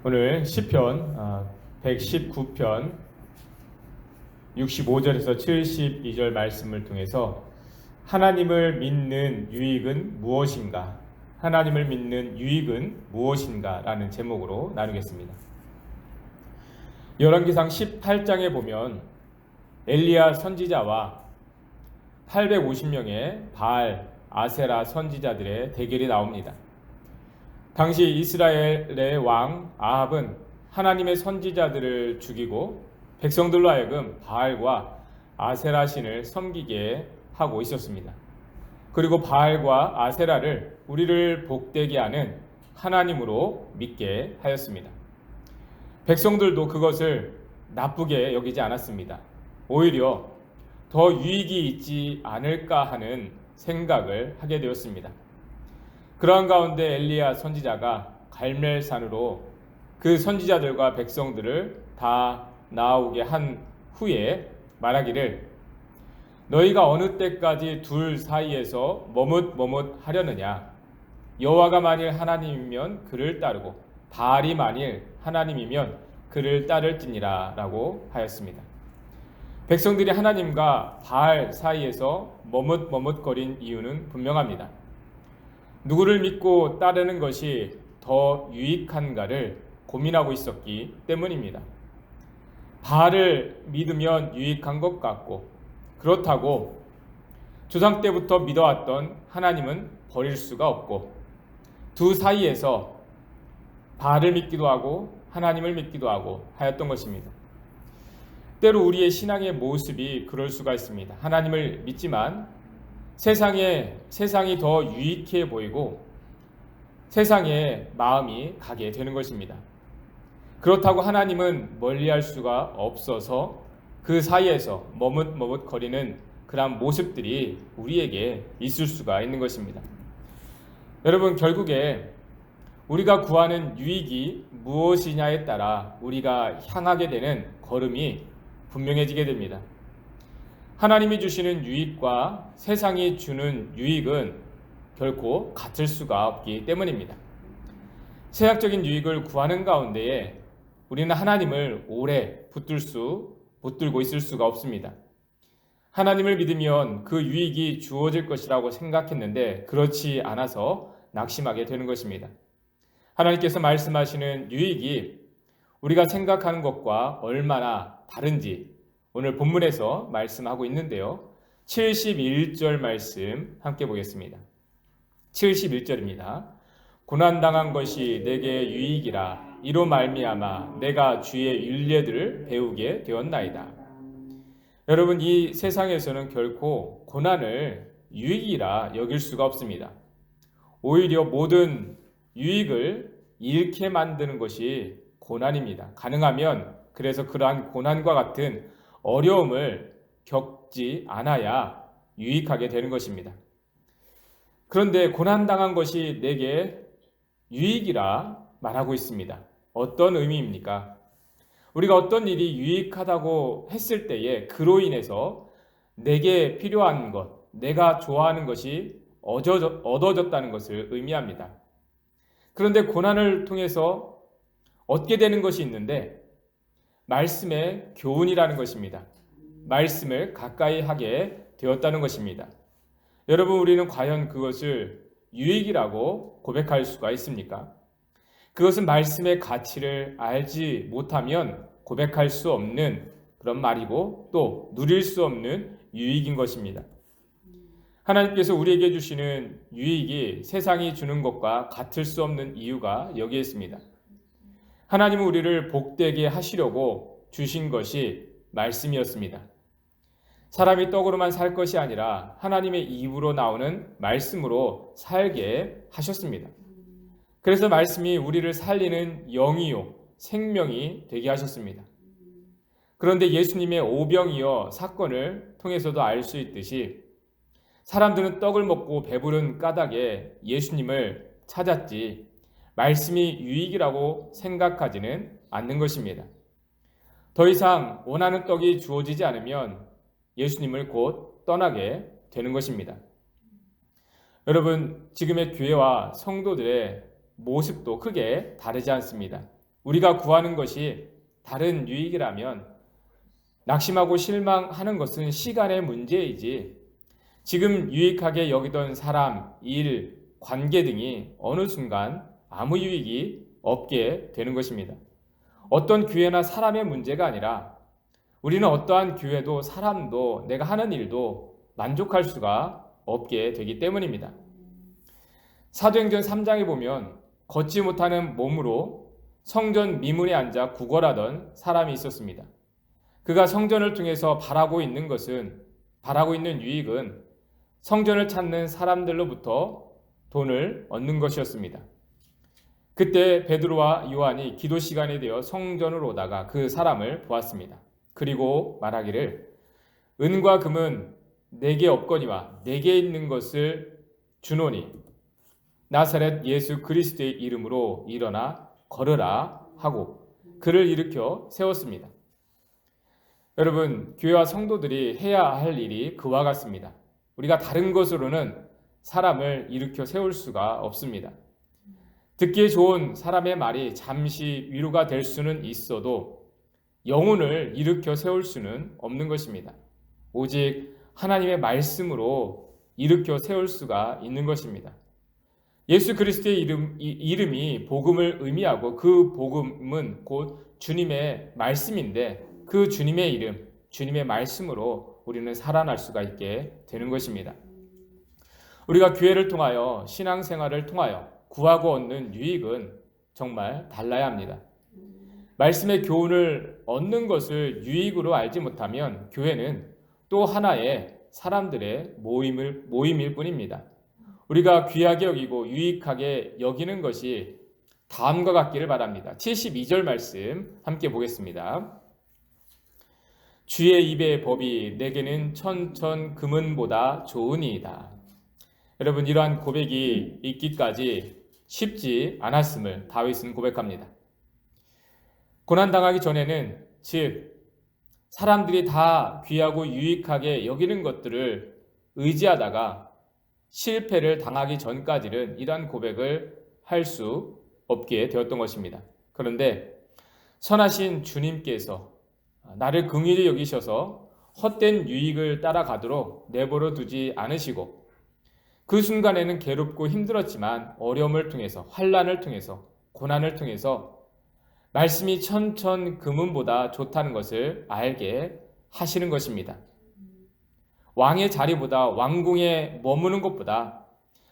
오늘 시편 119편 65절에서 72절 말씀을 통해서 하나님을 믿는 유익은 무엇인가? 하나님을 믿는 유익은 무엇인가? 라는 제목으로 나누겠습니다. 열왕기상 18장에 보면 엘리야 선지자와 850명의 바알, 아세라 선지자들의 대결이 나옵니다. 당시 이스라엘의 왕 아합은 하나님의 선지자들을 죽이고 백성들로 하여금 바알과 아세라 신을 섬기게 하고 있었습니다. 그리고 바알과 아세라를 우리를 복되게 하는 하나님으로 믿게 하였습니다. 백성들도 그것을 나쁘게 여기지 않았습니다. 오히려 더 유익이 있지 않을까 하는 생각을 하게 되었습니다. 그러한 가운데 엘리야 선지자가 갈멜산으로 그 선지자들과 백성들을 다 나오게 한 후에 말하기를, 너희가 어느 때까지 둘 사이에서 머뭇머뭇하려느냐? 여호와가 만일 하나님이면 그를 따르고 바알이 만일 하나님이면 그를 따를지니라 라고 하였습니다. 백성들이 하나님과 바알 사이에서 머뭇머뭇거린 이유는 분명합니다. 누구를 믿고 따르는 것이 더 유익한가를 고민하고 있었기 때문입니다. 바알을 믿으면 유익한 것 같고, 그렇다고 조상 때부터 믿어왔던 하나님은 버릴 수가 없고, 두 사이에서 바알을 믿기도 하고 하나님을 믿기도 하고 하였던 것입니다. 때로 우리의 신앙의 모습이 그럴 수가 있습니다. 하나님을 믿지만 세상이 더 유익해 보이고 세상에 마음이 가게 되는 것입니다. 그렇다고 하나님은 멀리할 수가 없어서 그 사이에서 머뭇머뭇거리는 그런 모습들이 우리에게 있을 수가 있는 것입니다. 여러분, 결국에 우리가 구하는 유익이 무엇이냐에 따라 우리가 향하게 되는 걸음이 분명해지게 됩니다. 하나님이 주시는 유익과 세상이 주는 유익은 결코 같을 수가 없기 때문입니다. 세상적인 유익을 구하는 가운데에 우리는 하나님을 오래 붙들고 있을 수가 없습니다. 하나님을 믿으면 그 유익이 주어질 것이라고 생각했는데 그렇지 않아서 낙심하게 되는 것입니다. 하나님께서 말씀하시는 유익이 우리가 생각하는 것과 얼마나 다른지 오늘 본문에서 말씀하고 있는데요. 71절 말씀 함께 보겠습니다. 71절입니다. 고난당한 것이 내게 유익이라 이로 말미암아 내가 주의 율례들을 배우게 되었나이다. 여러분, 이 세상에서는 결코 고난을 유익이라 여길 수가 없습니다. 오히려 모든 유익을 잃게 만드는 것이 고난입니다. 가능하면 그래서 그러한 고난과 같은 어려움을 겪지 않아야 유익하게 되는 것입니다. 그런데 고난당한 것이 내게 유익이라 말하고 있습니다. 어떤 의미입니까? 우리가 어떤 일이 유익하다고 했을 때에 그로 인해서 내게 필요한 것, 내가 좋아하는 것이 얻어졌다는 것을 의미합니다. 그런데 고난을 통해서 얻게 되는 것이 있는데 말씀의 교훈이라는 것입니다. 말씀을 가까이 하게 되었다는 것입니다. 여러분, 우리는 과연 그것을 유익이라고 고백할 수가 있습니까? 그것은 말씀의 가치를 알지 못하면 고백할 수 없는 그런 말이고 또 누릴 수 없는 유익인 것입니다. 하나님께서 우리에게 주시는 유익이 세상이 주는 것과 같을 수 없는 이유가 여기에 있습니다. 하나님은 우리를 복되게 하시려고 주신 것이 말씀이었습니다. 사람이 떡으로만 살 것이 아니라 하나님의 입으로 나오는 말씀으로 살게 하셨습니다. 그래서 말씀이 우리를 살리는 영이요 생명이 되게 하셨습니다. 그런데 예수님의 오병이어 사건을 통해서도 알 수 있듯이 사람들은 떡을 먹고 배부른 까닭에 예수님을 찾았지 말씀이 유익이라고 생각하지는 않는 것입니다. 더 이상 원하는 떡이 주어지지 않으면 예수님을 곧 떠나게 되는 것입니다. 여러분, 지금의 교회와 성도들의 모습도 크게 다르지 않습니다. 우리가 구하는 것이 다른 유익이라면 낙심하고 실망하는 것은 시간의 문제이지 지금 유익하게 여기던 사람, 일, 관계 등이 어느 순간 아무 유익이 없게 되는 것입니다. 어떤 교회나 사람의 문제가 아니라 우리는 어떠한 교회도 사람도 내가 하는 일도 만족할 수가 없게 되기 때문입니다. 사도행전 3장에 보면 걷지 못하는 몸으로 성전 미문에 앉아 구걸하던 사람이 있었습니다. 그가 성전을 통해서 바라고 있는 유익은 성전을 찾는 사람들로부터 돈을 얻는 것이었습니다. 그때 베드로와 요한이 기도 시간이 되어 성전으로 오다가 그 사람을 보았습니다. 그리고 말하기를 은과 금은 내게 없거니와 내게 있는 것을 주노니 나사렛 예수 그리스도의 이름으로 일어나 걸으라 하고 그를 일으켜 세웠습니다. 여러분, 교회와 성도들이 해야 할 일이 그와 같습니다. 우리가 다른 것으로는 사람을 일으켜 세울 수가 없습니다. 듣기에 좋은 사람의 말이 잠시 위로가 될 수는 있어도 영혼을 일으켜 세울 수는 없는 것입니다. 오직 하나님의 말씀으로 일으켜 세울 수가 있는 것입니다. 예수 그리스도의 이름이 복음을 의미하고 그 복음은 곧 주님의 말씀인데 그 주님의 이름, 주님의 말씀으로 우리는 살아날 수가 있게 되는 것입니다. 우리가 교회를 통하여 신앙생활을 통하여 구하고 얻는 유익은 정말 달라야 합니다. 말씀의 교훈을 얻는 것을 유익으로 알지 못하면 교회는 또 하나의 사람들의 모임일 뿐입니다. 우리가 귀하게 여기고 유익하게 여기는 것이 다음과 같기를 바랍니다. 72절 말씀 함께 보겠습니다. 주의 입의 법이 내게는 천천 금은보다 좋으니이다. 여러분, 이러한 고백이 있기까지 쉽지 않았음을 다윗은 고백합니다. 고난당하기 전에는 즉 사람들이 다 귀하고 유익하게 여기는 것들을 의지하다가 실패를 당하기 전까지는 이러한 고백을 할 수 없게 되었던 것입니다. 그런데 선하신 주님께서 나를 긍휼히 여기셔서 헛된 유익을 따라가도록 내버려 두지 않으시고 그 순간에는 괴롭고 힘들었지만 어려움을 통해서 환난을 통해서 고난을 통해서 말씀이 천천 금은보다 좋다는 것을 알게 하시는 것입니다. 왕의 자리보다 왕궁에 머무는 것보다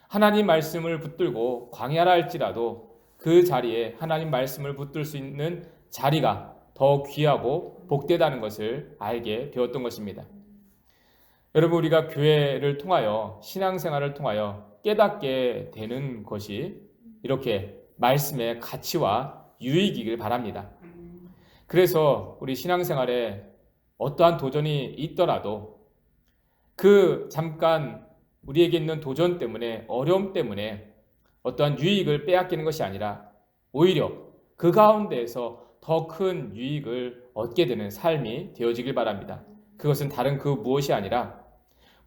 하나님 말씀을 붙들고 광야라 할지라도 그 자리에 하나님 말씀을 붙들 수 있는 자리가 더 귀하고 복되다는 것을 알게 되었던 것입니다. 여러분, 우리가 교회를 통하여 신앙생활을 통하여 깨닫게 되는 것이 이렇게 말씀의 가치와 유익이길 바랍니다. 그래서 우리 신앙생활에 어떠한 도전이 있더라도 그 잠깐 우리에게 있는 도전 때문에 어려움 때문에 어떠한 유익을 빼앗기는 것이 아니라 오히려 그 가운데에서 더 큰 유익을 얻게 되는 삶이 되어지길 바랍니다. 그것은 다른 그 무엇이 아니라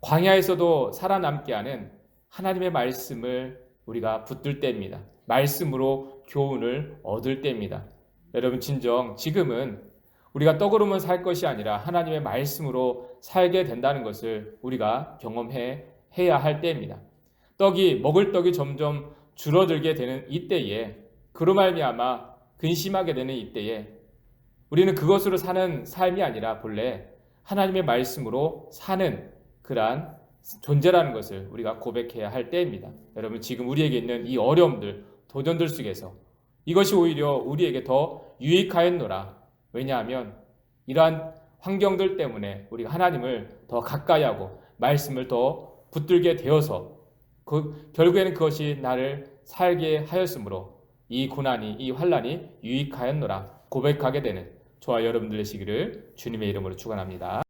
광야에서도 살아남게 하는 하나님의 말씀을 우리가 붙들 때입니다. 말씀으로 교훈을 얻을 때입니다. 여러분, 진정 지금은 우리가 떡으로만 살 것이 아니라 하나님의 말씀으로 살게 된다는 것을 우리가 경험해야 할 때입니다. 먹을 떡이 점점 줄어들게 되는 이때에 그로 말미암아 근심하게 되는 이때에 우리는 그것으로 사는 삶이 아니라 본래 하나님의 말씀으로 사는 그러한 존재라는 것을 우리가 고백해야 할 때입니다. 여러분, 지금 우리에게 있는 이 어려움들, 도전들 속에서 이것이 오히려 우리에게 더 유익하였노라. 왜냐하면 이러한 환경들 때문에 우리가 하나님을 더 가까이 하고 말씀을 더 붙들게 되어서 결국에는 그것이 나를 살게 하였으므로 이 고난이, 이 환난이 유익하였노라 고백하게 되는 저와 여러분들 되시기를 주님의 이름으로 축원합니다.